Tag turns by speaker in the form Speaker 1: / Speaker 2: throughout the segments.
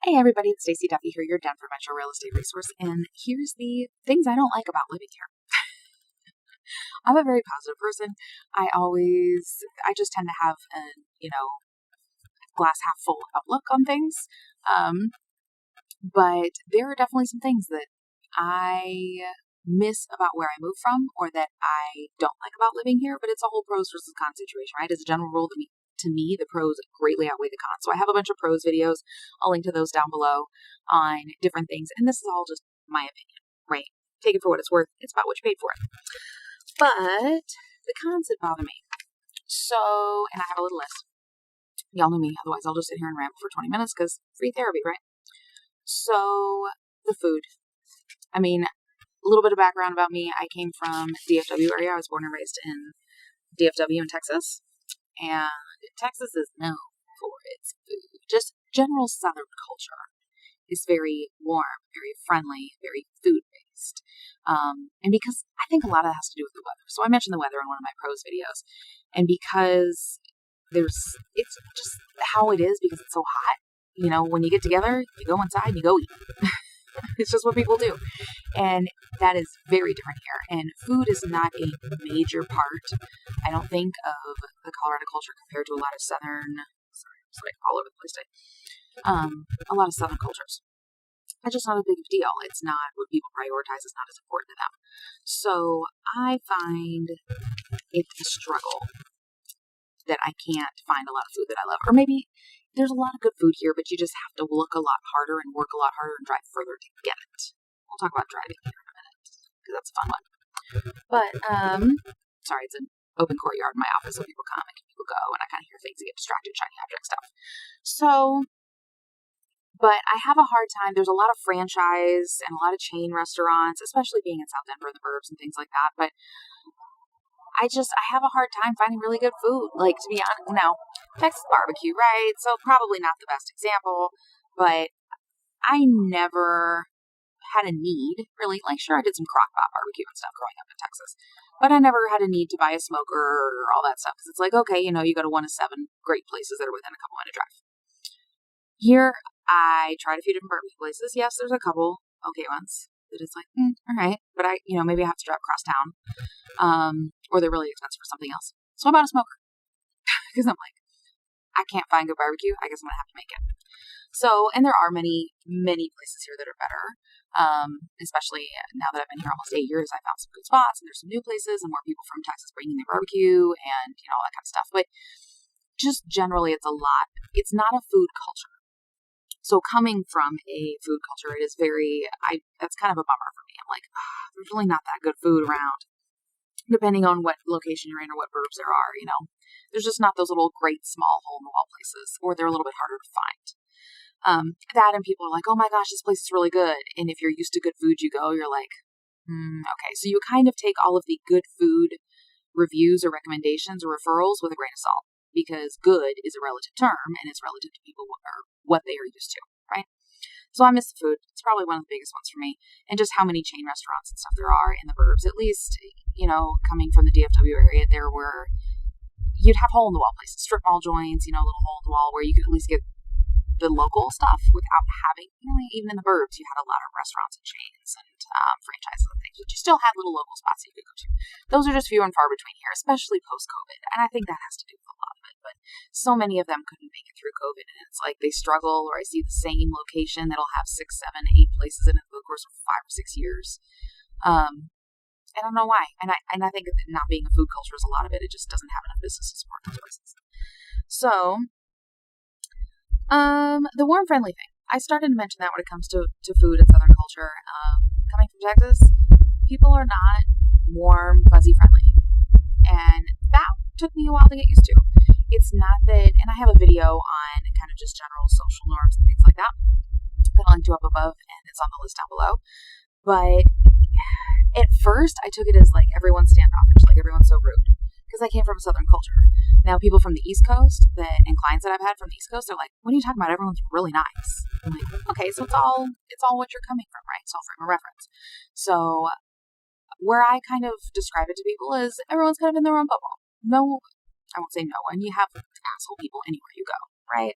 Speaker 1: Hey everybody, it's Stacie Duffy here, your Denver Metro real estate resource, and here's the things I don't like about living here. I'm a very positive person. I just tend to have a glass half full outlook on things. But there are definitely some things that I miss about where I moved from, or that I don't like about living here, but it's a whole pros versus cons situation, right? As a general rule, to me, the pros greatly outweigh the cons. So I have a bunch of pros videos. I'll link to those down below on different things. And this is all just my opinion, right? Take it for what it's worth. It's about what you paid for it. But the cons that bother me. So, and I have a little list. Y'all know me. Otherwise, I'll just sit here and ramble for 20 minutes because free therapy, right? So, the food. I mean, a little bit of background about me. I came from DFW area. I was born and raised in DFW in Texas. And Texas is known for its food. Just general Southern culture is very warm, very friendly, very food-based. And because I think a lot of that has to do with the weather. So I mentioned the weather in one of my pros videos. And because it's just how it is because it's so hot. You know, when you get together, you go inside and you go eat. It's just what people do. And that is very different here. And food is not a major part, I don't think, of the Colorado culture compared to a lot of Southern, it's like all over the place today, a lot of Southern cultures. It's just not a big deal. It's not what people prioritize. It's not as important to them. So I find it a struggle that I can't find a lot of food that I love. Or maybe there's a lot of good food here, but you just have to look a lot harder and work a lot harder and drive further to get it. We'll talk about driving here in a minute, because that's a fun one. But, sorry, it's an open courtyard in my office, so people come and people go, and I kind of hear things and get distracted, shiny object stuff. So, but I have a hard time. There's a lot of franchise and a lot of chain restaurants, especially being in South Denver, the burbs and things like that, but I have a hard time finding really good food. Like, to be honest, now, Texas barbecue, right? So probably not the best example, but I never had a need, really. Like, sure, I did some crock pot barbecue and stuff growing up in Texas, but I never had a need to buy a smoker or all that stuff. Because it's like, okay, you go to one of 7 great places that are within a couple minute drive. Here, I tried a few different barbecue places. Yes, there's a couple okay ones that it's like, all right, but maybe I have to drive across town. Or they're really expensive for something else. So I bought a smoker because I'm like, I can't find good barbecue. I guess I'm gonna have to make it. So, and there are many, many places here that are better. Especially now that I've been here almost 8 years, I found some good spots and there's some new places and more people from Texas bringing their barbecue and, all that kind of stuff. But just generally, it's a lot. It's not a food culture. So coming from a food culture, it is that's kind of a bummer for me. I'm like, there's really not that good food around. Depending on what location you're in or what burbs there are, there's just not those little great small hole-in-the-wall places, or they're a little bit harder to find. That and people are like, oh my gosh, this place is really good. And if you're used to good food, you're like, okay. So you kind of take all of the good food reviews or recommendations or referrals with a grain of salt, because good is a relative term and it's relative to people or what they are used to, right? So I miss the food. It's probably one of the biggest ones for me. And just how many chain restaurants and stuff there are in the burbs. At least, coming from the DFW area, you'd have hole-in-the-wall places, strip mall joints, little hole-in-the-wall where you could at least get the local stuff without having, even in the burbs, you had a lot of restaurants and chains and franchises and things, but you still had little local spots that you could go to. Those are just few and far between here, especially post-COVID. And I think that has to do with a lot of it, but so many of them couldn't make it through COVID. And it's like they struggle, or I see the same location that'll have 6, 7, 8 places in it over the course of 5 or 6 years. I don't know why. And I think that not being a food culture is a lot of it. It just doesn't have enough business to support those places. So, the warm, friendly thing. I started to mention that when it comes to food and Southern culture. Coming from Texas, people are not warm, fuzzy, friendly. And that took me a while to get used to. It's not that, and I have a video on kind of just general social norms and things like that I'll link to up above, and it's on the list down below. But at first, I took it as like everyone's standoffish, like everyone's so rude, because I came from a Southern culture. Now, people from the East Coast and clients that I've had from the East Coast, they're like, what are you talking about? Everyone's really nice. I'm like, okay, so it's all what you're coming from, right? It's all frame of reference. So where I kind of describe it to people is everyone's kind of in their own bubble. No, I won't say no one. You have asshole people anywhere you go. right?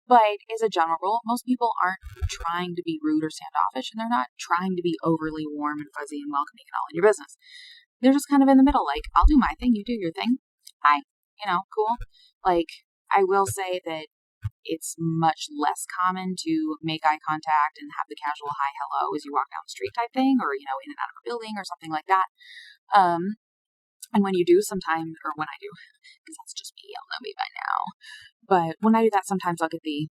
Speaker 1: But as a general rule, most people aren't trying to be rude or standoffish, and they're not trying to be overly warm and fuzzy and welcoming and all in your business. They're just kind of in the middle, like, I'll do my thing, you do your thing. Hi, cool. Like, I will say that it's much less common to make eye contact and have the casual hi, hello as you walk down the street type thing, or, in and out of a building or something like that. And when you do sometimes, or when I do, because that's just me, y'all know me by now. But when I do that, sometimes I'll get the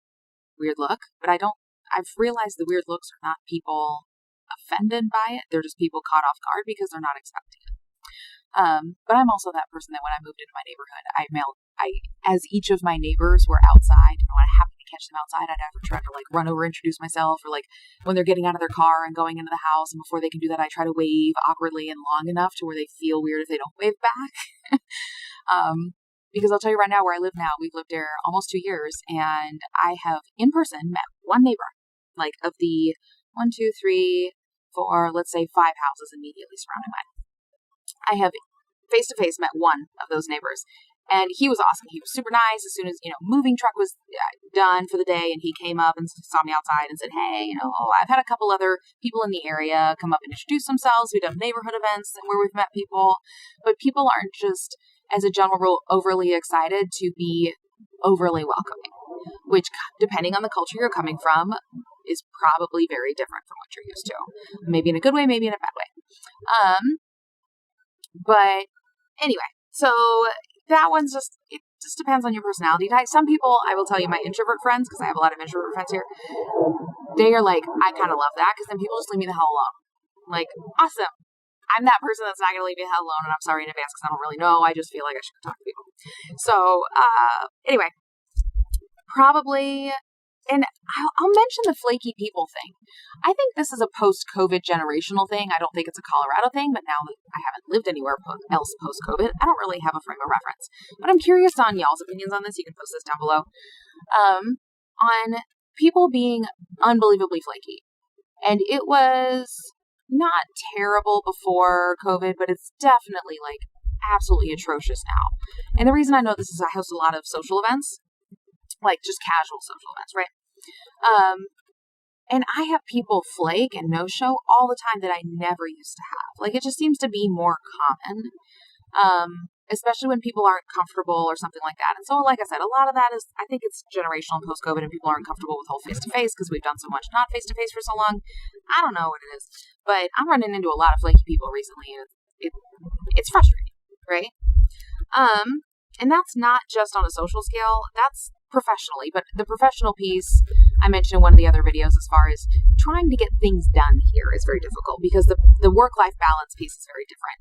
Speaker 1: weird look, but I've realized the weird looks are not people offended by it. They're just people caught off guard because they're not expecting it. But I'm also that person that when I moved into my neighborhood, as each of my neighbors were outside, and when I happened to catch them outside, I'd ever try to like run over, introduce myself, or like when they're getting out of their car and going into the house, and before they can do that, I try to wave awkwardly and long enough to where they feel weird if they don't wave back. Because I'll tell you right now, where I live now, we've lived there almost 2 years, and I have in person met one neighbor, like of the 1, 2, 3, 4, let's say 5 houses immediately surrounding mine. I have face-to-face met one of those neighbors, and he was awesome. He was super nice. As soon as, moving truck was done for the day, and he came up and saw me outside and said, hey, I've had a couple other people in the area come up and introduce themselves. We've done neighborhood events where we've met people, but people aren't just, as a general rule, overly excited to be overly welcoming, which, depending on the culture you're coming from, is probably very different from what you're used to. Maybe in a good way, maybe in a bad way. But anyway, so that one's it just depends on your personality type. Some people, I will tell you, my introvert friends, because I have a lot of introvert friends here, they are like, I kind of love that, because then people just leave me the hell alone. Like, awesome. I'm that person that's not going to leave me the hell alone, and I'm sorry in advance because I don't really know. I just feel like I should talk to people. So, anyway, probably, and I'll mention the flaky people thing. I think this is a post-COVID generational thing. I don't think it's a Colorado thing, but now that I haven't lived anywhere else post-COVID, I don't really have a frame of reference. But I'm curious on y'all's opinions on this. You can post this down below. On people being unbelievably flaky. And it was not terrible before COVID, but it's definitely like absolutely atrocious now. And the reason I know this is I host a lot of social events, like just casual social events, right? And I have people flake and no-show all the time that I never used to have. Like, it just seems to be more common, especially when people aren't comfortable or something like that. And so, like I said, a lot of that is, I think it's generational and post-COVID, and people aren't comfortable with whole face-to-face because we've done so much not face-to-face for so long. I don't know what it is, but I'm running into a lot of flaky people recently, and it's frustrating, right? And that's not just on a social scale, that's professionally, but the professional piece I mentioned in one of the other videos as far as trying to get things done here is very difficult because the work-life balance piece is very different.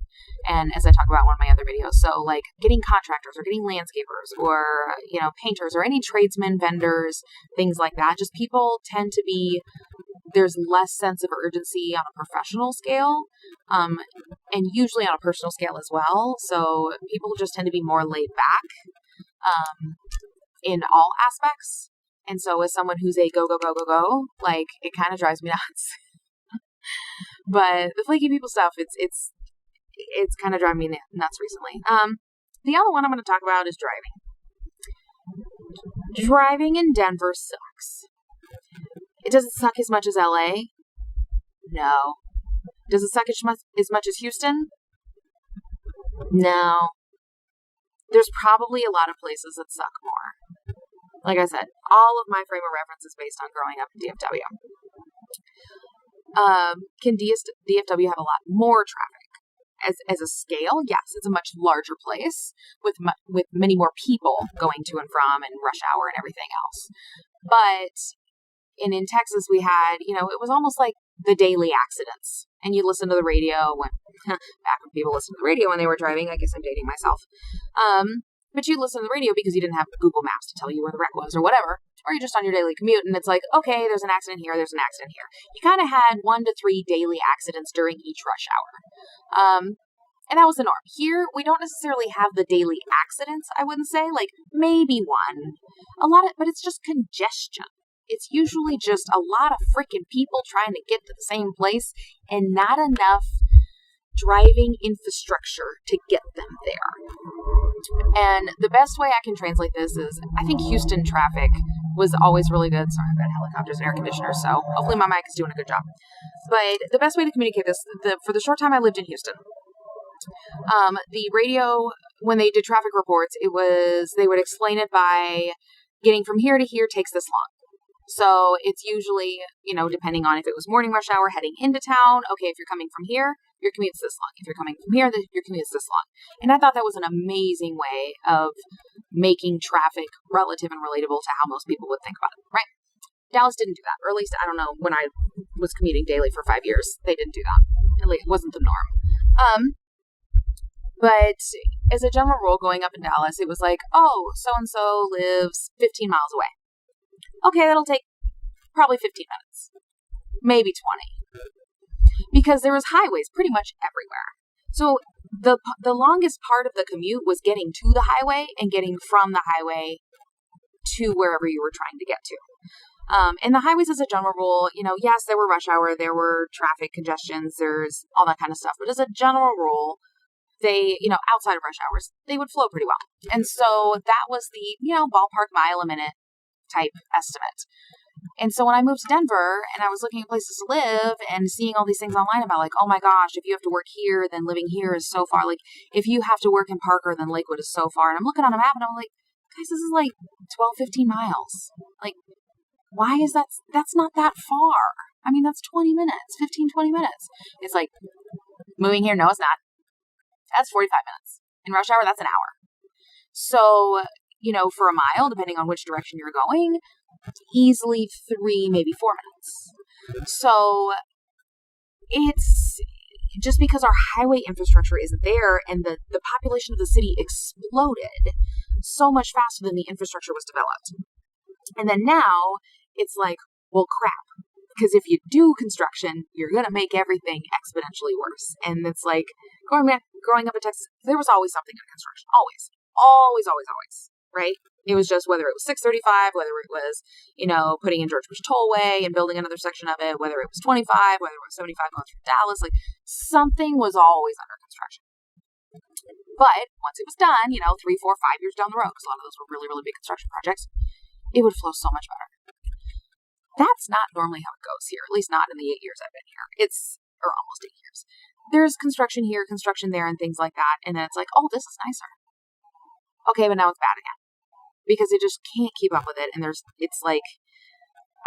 Speaker 1: And as I talk about in one of my other videos, so like getting contractors or getting landscapers or, painters or any tradesmen, vendors, things like that, just people tend to be, there's less sense of urgency on a professional scale, and usually on a personal scale as well. So people just tend to be more laid back, in all aspects. And so as someone who's a go, like, it kind of drives me nuts. But the flaky people stuff, it's kind of driving me nuts recently. The other one I'm going to talk about is driving. Driving in Denver sucks. It doesn't suck as much as LA. No. Does it suck as much as Houston? No. There's probably a lot of places that suck more. Like I said, all of my frame of reference is based on growing up in DFW. Can DFW have a lot more traffic? As a scale, yes, it's a much larger place with many more people going to and from and rush hour and everything else. But in Texas, we had, it was almost like the daily accidents. And you listen to the radio back when people listened to the radio when they were driving. I guess I'm dating myself. But you listen to the radio because you didn't have Google Maps to tell you where the wreck was or whatever. Or you're just on your daily commute and it's like, okay, there's an accident here, there's an accident here. You kind of had 1 to 3 daily accidents during each rush hour. And that was the norm. Here, we don't necessarily have the daily accidents, I wouldn't say. Like, maybe one. But it's just congestion. It's usually just a lot of freaking people trying to get to the same place and not enough driving infrastructure to get them there. And the best way I can translate this is, I think Houston traffic was always really good. Sorry, I've got helicopters and air conditioners, so hopefully my mic is doing a good job. But the best way to communicate this, for the short time I lived in Houston, the radio, when they did traffic reports, they would explain it by getting from here to here takes this long. So it's usually, depending on if it was morning rush hour heading into town, okay, if you're coming from here, your commute's this long. If you're coming from here, your commute's this long. And I thought that was an amazing way of making traffic relative and relatable to how most people would think about it, right? Dallas didn't do that, or at least, I don't know, when I was commuting daily for 5 years, they didn't do that. It wasn't the norm. But as a general rule, going up in Dallas, it was like, oh, so-and-so lives 15 miles away. Okay, that'll take probably 15 minutes, maybe 20, because there was highways pretty much everywhere. So the longest part of the commute was getting to the highway and getting from the highway to wherever you were trying to get to. And the highways, as a general rule, yes, there were rush hour, there were traffic congestions, there's all that kind of stuff. But as a general rule, they, outside of rush hours, they would flow pretty well. And so that was the, ballpark mile a minute type estimate. And so when I moved to Denver and I was looking at places to live and seeing all these things online about like, oh my gosh, if you have to work here, then living here is so far. Like if you have to work in Parker, then Lakewood is so far. And I'm looking on a map and I'm like, guys, this is like 12, 15 miles. Like, why is that? That's not that far. I mean, that's 20 minutes, 15, 20 minutes. It's like moving here. No, it's not. That's 45 minutes. In rush hour, that's an hour. So, for a mile, depending on which direction you're going, easily 3, maybe 4 minutes. So it's just because our highway infrastructure isn't there and the population of the city exploded so much faster than the infrastructure was developed. And then now it's like, well, crap. Because if you do construction, you're going to make everything exponentially worse. And it's like, growing up in Texas, there was always something in construction. Always. Always, always, always. Right? It was just whether it was 635, whether it was, putting in George Bush Tollway and building another section of it, whether it was 25, whether it was 75 going through Dallas, like something was always under construction. But once it was done, 3, 4, 5 years down the road, because a lot of those were really, really big construction projects, it would flow so much better. That's not normally how it goes here, at least not in the 8 years I've been here. Or almost 8 years. There's construction here, construction there, and things like that. And then it's like, oh, this is nicer. Okay, but now it's bad again. Because it just can't keep up with it. And it's like,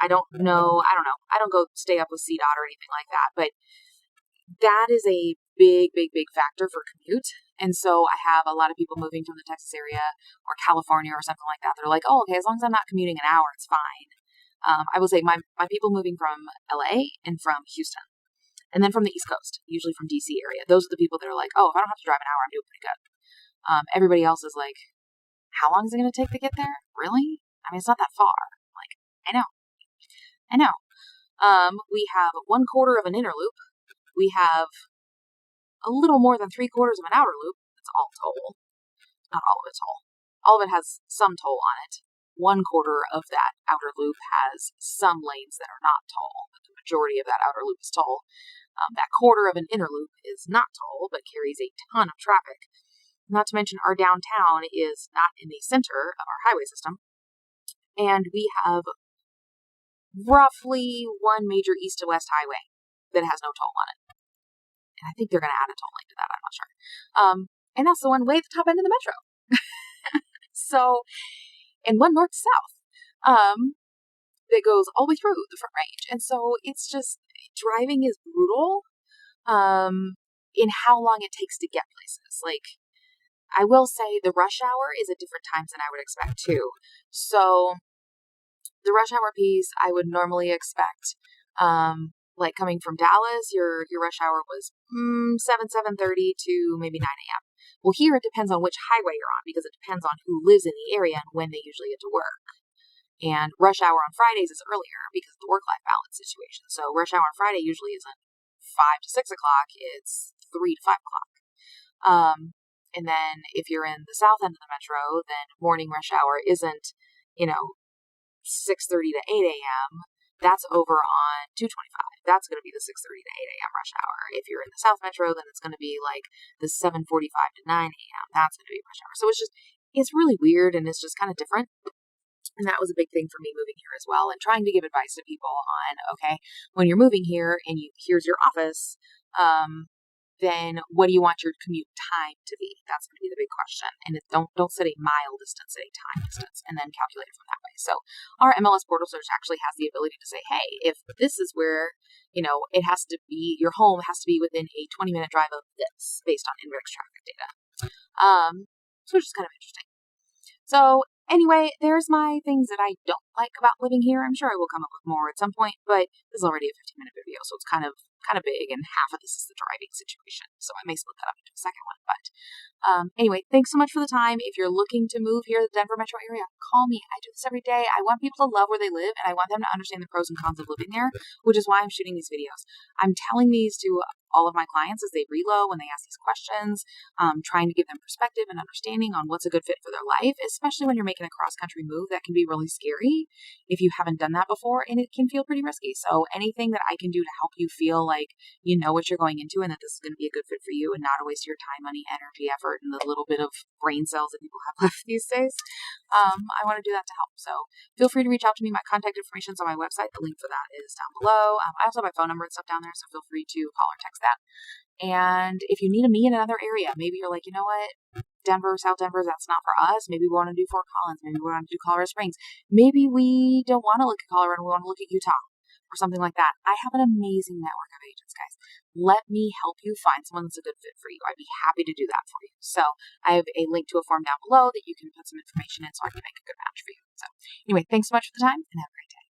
Speaker 1: I don't know. I don't go stay up with CDOT or anything like that. But that is a big, big, big factor for commute. And so I have a lot of people moving from the Texas area or California or something like that. They're like, oh, okay, as long as I'm not commuting an hour, it's fine. I will say my people moving from LA and from Houston, and then from the East Coast, usually from DC area. Those are the people that are like, oh, if I don't have to drive an hour, I'm doing pretty good. Everybody else is like, how long is it going to take to get there? Really? I mean, it's not that far. Like, I know. We have 1/4 of an inner loop. We have a little more than 3/4 of an outer loop. It's all toll. Not all of it toll. All of it has some toll on it. 1/4 of that outer loop has some lanes that are not toll, but the majority of that outer loop is toll. That 1/4 of an inner loop is not toll, but carries a ton of traffic. Not to mention our downtown is not in the center of our highway system. And we have roughly one major east to west highway that has no toll on it. And I think they're going to add a toll lane to that, I'm not sure. And that's the one way at the top end of the metro. So, and one north to south, that goes all the way through the Front Range. And so it's just, driving is brutal, in how long it takes to get places. Like, I will say the rush hour is at different times than I would expect too. So the rush hour piece, I would normally expect, like coming from Dallas, your rush hour was 7:30 to maybe 9 a.m. Well, here it depends on which highway you're on, because it depends on who lives in the area and when they usually get to work. And rush hour on Fridays is earlier because of the work-life balance situation. So rush hour on Friday usually isn't 5 to 6 o'clock, it's 3 to 5 o'clock. And then if you're in the south end of the metro, then morning rush hour isn't, 6:30 to 8 a.m. That's over on 225. that's going to be the 6:30 to 8 a.m. rush hour. If you're in the South Metro, then it's going to be like the 7:45 to 9 a.m. That's going to be rush hour. So it's really weird, and it's just kind of different. And that was a big thing for me moving here as well, and trying to give advice to people on, okay, when you're moving here and here's your office, then what do you want your commute time to be? That's going to be the big question. And don't set a mile distance, set a time distance, and then calculate it from that way. So our MLS portal search actually has the ability to say, hey, if this is where, it has to be, your home has to be within a 20-minute drive of this based on index traffic data. Which is kind of interesting. So anyway, there's my things that I don't like about living here. I'm sure I will come up with more at some point, but this is already a 15-minute video, so it's kind of big, and half of this is the driving situation. So I may split that up into a second one. But anyway, thanks so much for the time. If you're looking to move here to the Denver metro area, call me. I do this every day. I want people to love where they live, and I want them to understand the pros and cons of living there, which is why I'm shooting these videos. I'm telling these to all of my clients as they reload, when they ask these questions, trying to give them perspective and understanding on what's a good fit for their life, especially when you're making a cross-country move. That can be really scary if you haven't done that before, and it can feel pretty risky. So anything that I can do to help you feel like you know what you're going into and that this is going to be a good fit for you and not a waste of your time, money, energy, effort, and the little bit of brain cells that people have left these days, I want to do that to help. So feel free to reach out to me. My contact information is on my website. The link for that is down below. I also have my phone number and stuff down there, so feel free to call or text that. And if you need me in another area, maybe you're like, you know what, Denver, South Denver, that's not for us. Maybe we want to do Fort Collins. Maybe we want to do Colorado Springs. Maybe we don't want to look at Colorado. We want to look at Utah or something like that. I have an amazing network of agents, guys. Let me help you find someone that's a good fit for you. I'd be happy to do that for you. So I have a link to a form down below that you can put some information in so I can make a good match for you. So anyway, thanks so much for the time, and have a great day.